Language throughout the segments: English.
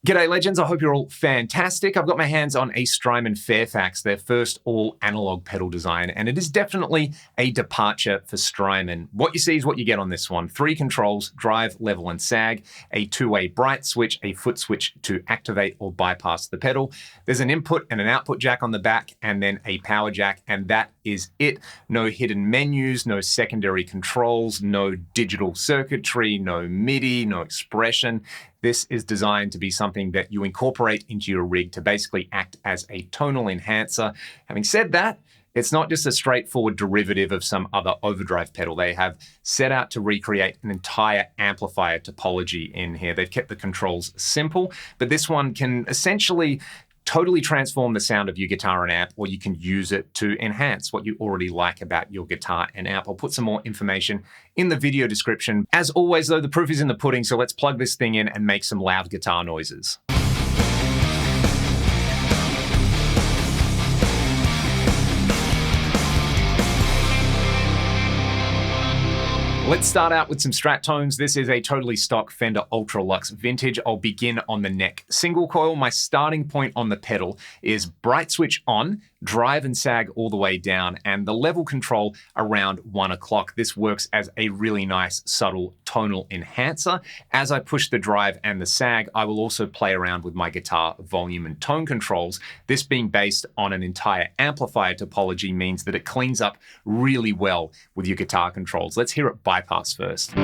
G'day legends, I hope you're all fantastic. I've got my hands on a Strymon FAIRFAX, their first all-analog pedal design, and it is definitely a departure for Strymon. What you see is what you get on this one. 3 controls, drive, level, and sag, a 2-way bright switch, a foot switch to activate or bypass the pedal. There's an input and an output jack on the back, and then a power jack, and that is it. No hidden menus, no secondary controls, no digital circuitry, no MIDI, no expression. This is designed to be something that you incorporate into your rig to basically act as a tonal enhancer. Having said that, it's not just a straightforward derivative of some other overdrive pedal. They have set out to recreate an entire amplifier topology in here. They've kept the controls simple, but this one can essentially totally transform the sound of your guitar and amp, or you can use it to enhance what you already like about your guitar and amp. I'll put some more information in the video description. As always though, the proof is in the pudding, so let's plug this thing in and make some loud guitar noises. Let's start out with some Strat Tones. This is a totally stock Fender Ultra Luxe Vintage. I'll begin on the neck. Single coil, my starting point on the pedal is bright switch on, drive and sag all the way down, and the level control around 1 o'clock. This works as a really nice subtle tonal enhancer. As I push the drive and the sag, I will also play around with my guitar volume and tone controls. This being based on an entire amplifier topology means that it cleans up really well with your guitar controls. Let's hear it bypass first.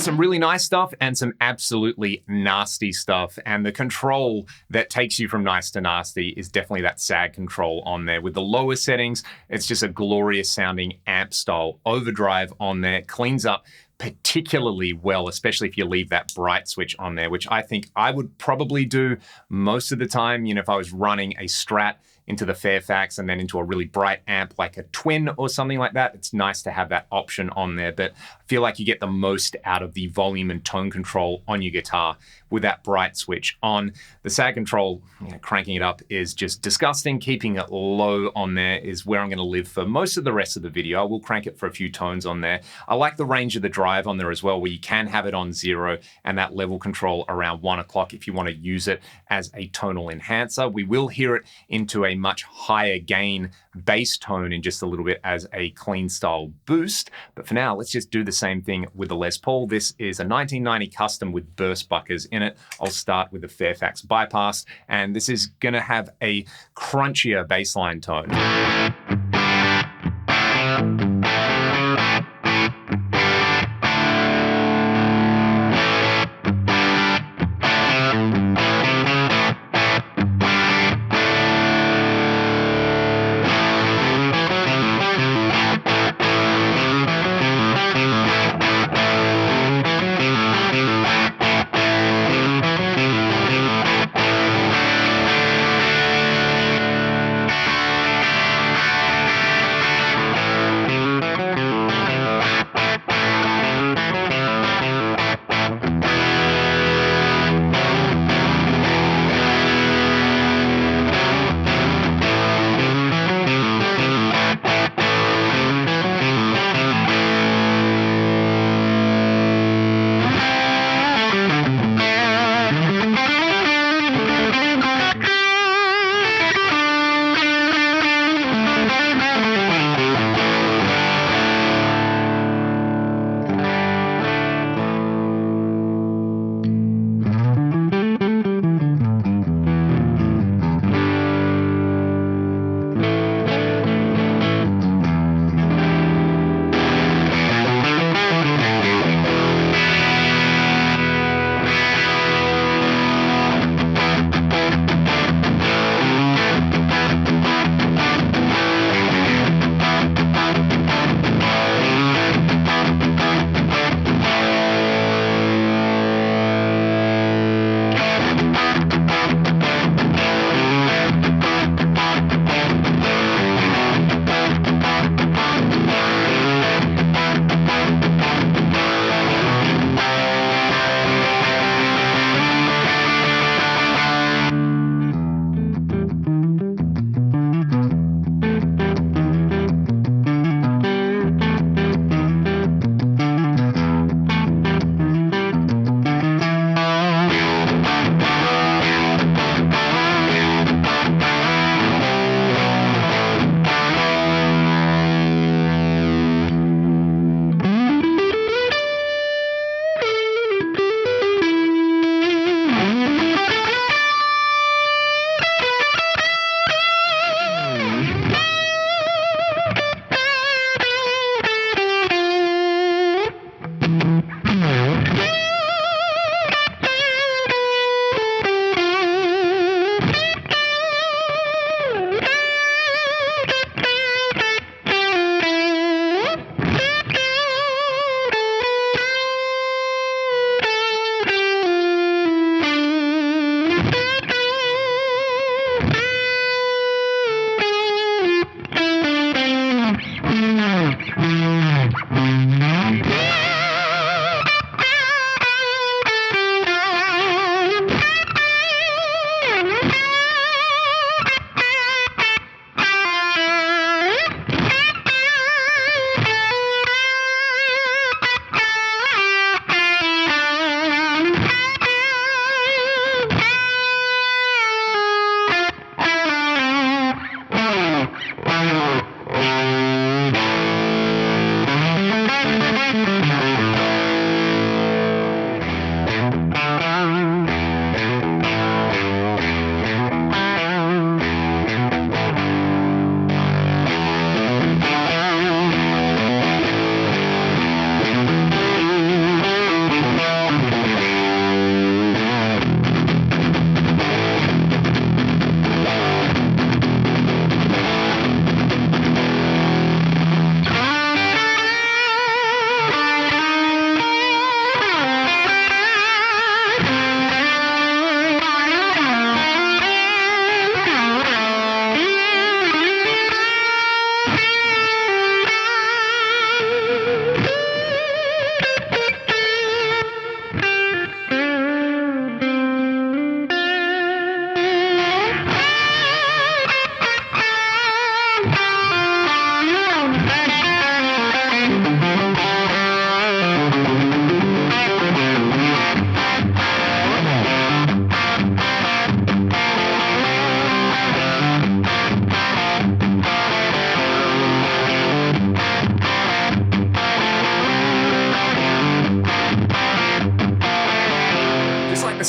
got some really nice stuff and some absolutely nasty stuff. And the control that takes you from nice to nasty is definitely that sag control on there. With the lower settings, it's just a glorious sounding amp style overdrive on there. Cleans up particularly well, especially if you leave that bright switch on there, which I think I would probably do most of the time. You know, if I was running a Strat into the FAIRFAX and then into a really bright amp like a Twin or something like that, it's nice to have that option on there. But I feel like you get the most out of the volume and tone control on your guitar with that bright switch on. The sag control, you know, cranking it up is just disgusting. Keeping it low on there is where I'm going to live for most of the rest of the video. I will crank it for a few tones on there. I like the range of the drive on there as well, where you can have it on 0 and that level control around 1 o'clock if you want to use it as a tonal enhancer. We will hear it into a much higher gain bass tone in just a little bit as a clean style boost. But for now, let's just do the same thing with the Les Paul. This is a 1990 custom with burst buckers in it. I'll start with the FAIRFAX bypass, and this is going to have a crunchier bassline tone.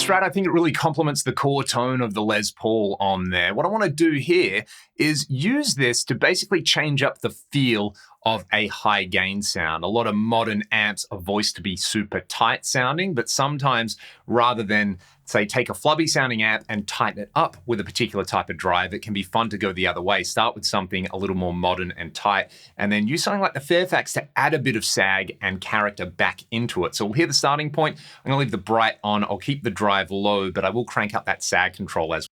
Strat, I think it really complements the core tone of the Les Paul on there. What I want to do here is use this to basically change up the feel of a high gain sound. A lot of modern amps are voiced to be super tight sounding, but sometimes rather than say take a flubby sounding amp and tighten it up with a particular type of drive, it can be fun to go the other way. Start with something a little more modern and tight, and then use something like the FAIRFAX to add a bit of sag and character back into it. So we'll hear the starting point. I'm gonna leave the bright on. I'll keep the drive low, but I will crank up that sag control as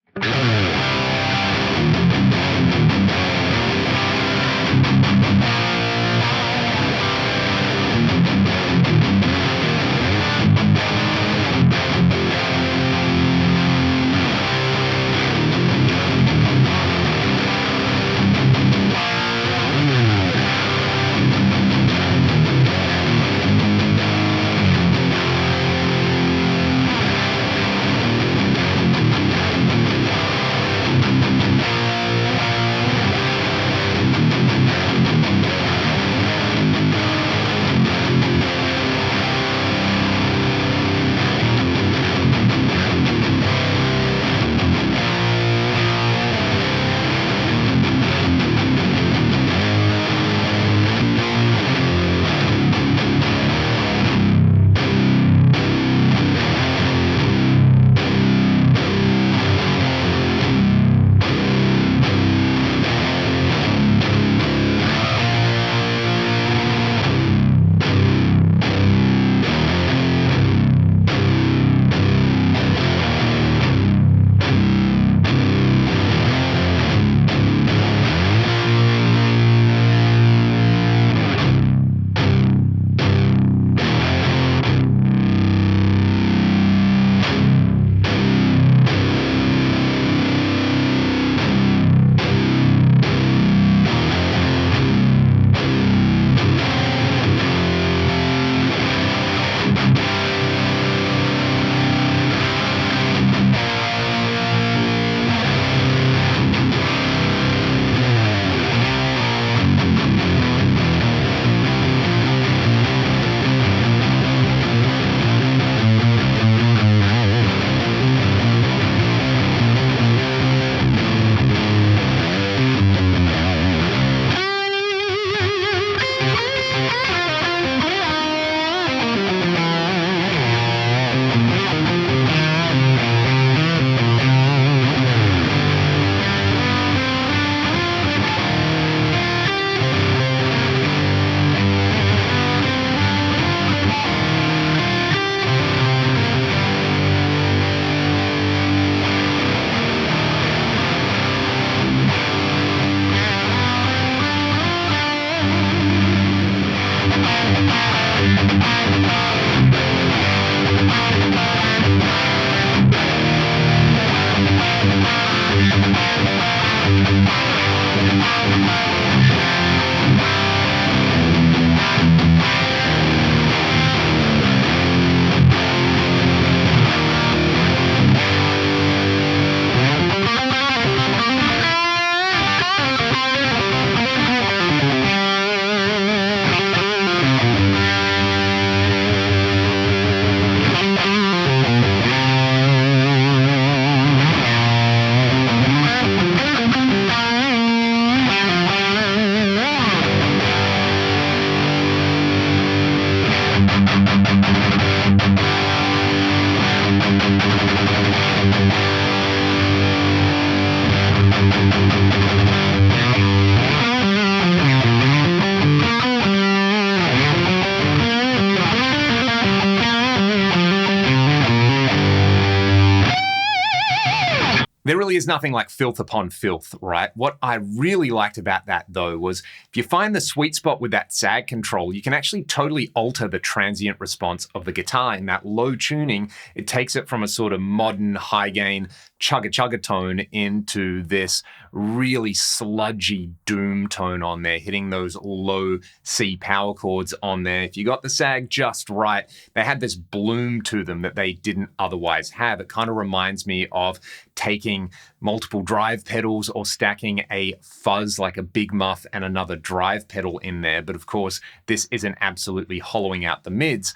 There really is nothing like filth upon filth, right? What I really liked about that, though, was if you find the sweet spot with that sag control, you can actually totally alter the transient response of the guitar. In that low tuning, it takes it from a sort of modern high gain chugga-chugga tone into this really sludgy doom tone on there, hitting those low C power chords on there. If you got the sag just right, they had this bloom to them that they didn't otherwise have. It kind of reminds me of taking multiple drive pedals or stacking a fuzz like a big muff and another drive pedal in there. But of course, this isn't absolutely hollowing out the mids.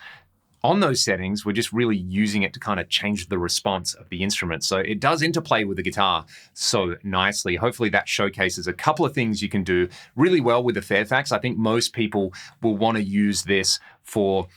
on those settings, we're just really using it to kind of change the response of the instrument. So it does interplay with the guitar so nicely. Hopefully that showcases a couple of things you can do really well with the FAIRFAX. I think most people will want to use this for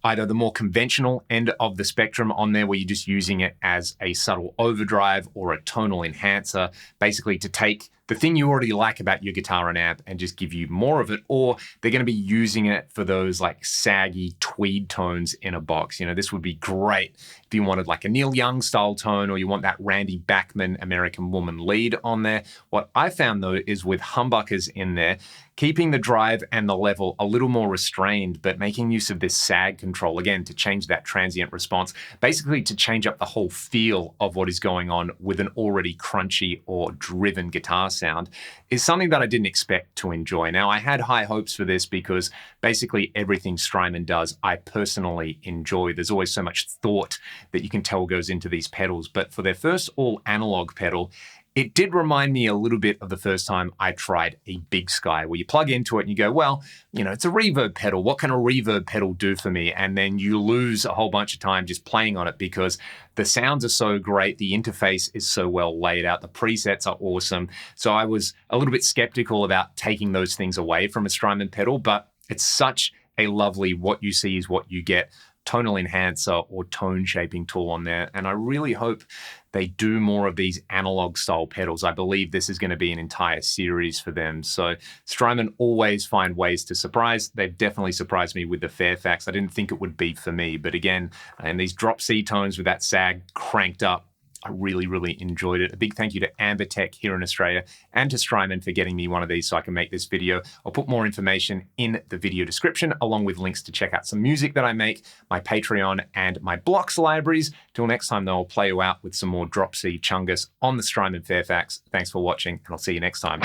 either the more conventional end of the spectrum on there, where you're just using it as a subtle overdrive or a tonal enhancer, basically to take the thing you already like about your guitar and amp and just give you more of it, or they're going to be using it for those like saggy tweed tones in a box. You know, this would be great if you wanted like a Neil Young style tone, or you want that Randy Bachman American Woman lead on there. What I found though is with humbuckers in there, keeping the drive and the level a little more restrained, but making use of this sag control, again, to change that transient response, basically to change up the whole feel of what is going on with an already crunchy or driven guitar sound, is something that I didn't expect to enjoy. Now, I had high hopes for this because basically everything Strymon does, I personally enjoy. There's always so much thought that you can tell goes into these pedals, but for their first all analog pedal, it did remind me a little bit of the first time I tried a Big Sky, where you plug into it and you go, well, you know, it's a reverb pedal. What can a reverb pedal do for me? And then you lose a whole bunch of time just playing on it because the sounds are so great. The interface is so well laid out. The presets are awesome. So I was a little bit skeptical about taking those things away from a Strymon pedal, but it's such a lovely what you see is what you get tonal enhancer or tone shaping tool on there. And I really hope they do more of these analog style pedals. I believe this is going to be an entire series for them. So Strymon always find ways to surprise. They've definitely surprised me with the FAIRFAX. I didn't think it would be for me, but again, and these drop C tones with that sag cranked up, I really, really enjoyed it. A big thank you to Ambertech here in Australia and to Strymon for getting me one of these so I can make this video. I'll put more information in the video description, along with links to check out some music that I make, my Patreon, and my blocks libraries. Till next time, though, I'll play you out with some more drop C chungus on the Strymon FAIRFAX. Thanks for watching, and I'll see you next time.